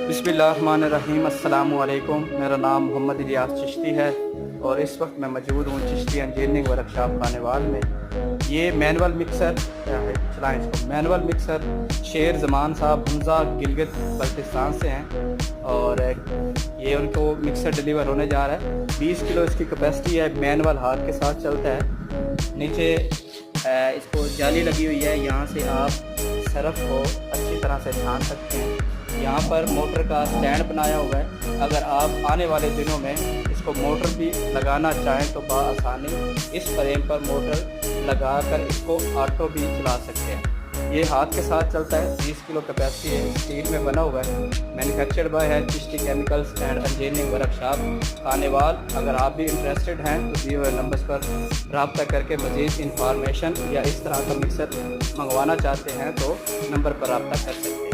बिस्मिल्लाहिर्रहमानिर्रहीम। अस्सलामु अलैकुम। मेरा नाम मोहम्मद इलियास चिश्ती है और इस वक्त मैं मौजूद हूँ चिश्ती इंजीनियरिंग वर्कशॉप खानेवाल में। ये मैनुअल मिक्सर चलाएँ इसको। मैनुअल मिक्सर शेर ज़मान साहब हमज़ा गिलगित बल्तिस्तान से हैं और ये उनको मिक्सर डिलीवर होने जा रहा है। 20 किलो इसकी कैपेसिटी है। मैनुअल हाथ के साथ चलता है। नीचे इसको जाली लगी हुई है, यहाँ से आप सरफ को अच्छी तरह से छान सकते हैं। यहाँ पर मोटर का स्टैंड बनाया हुआ है। अगर आप आने वाले दिनों में इसको मोटर भी लगाना चाहें तो बआसानी इस फ्रेम पर मोटर लगाकर इसको ऑटो भी चला सकते हैं। ये हाथ के साथ चलता है। 20 किलो कैपेसिटी है। स्टील में बना हुआ है। मैन्युफैक्चर्ड बाय है Chishti chemicals and engineering workshop Khanewal. अगर आप भी इंटरेस्टेड हैं तो दिए हुए नंबर्स पर रब्ता करके मज़ीद इंफॉर्मेशन या इस तरह का मिक्सर मंगवाना चाहते हैं तो नंबर पर रब्ता कर सकते हैं।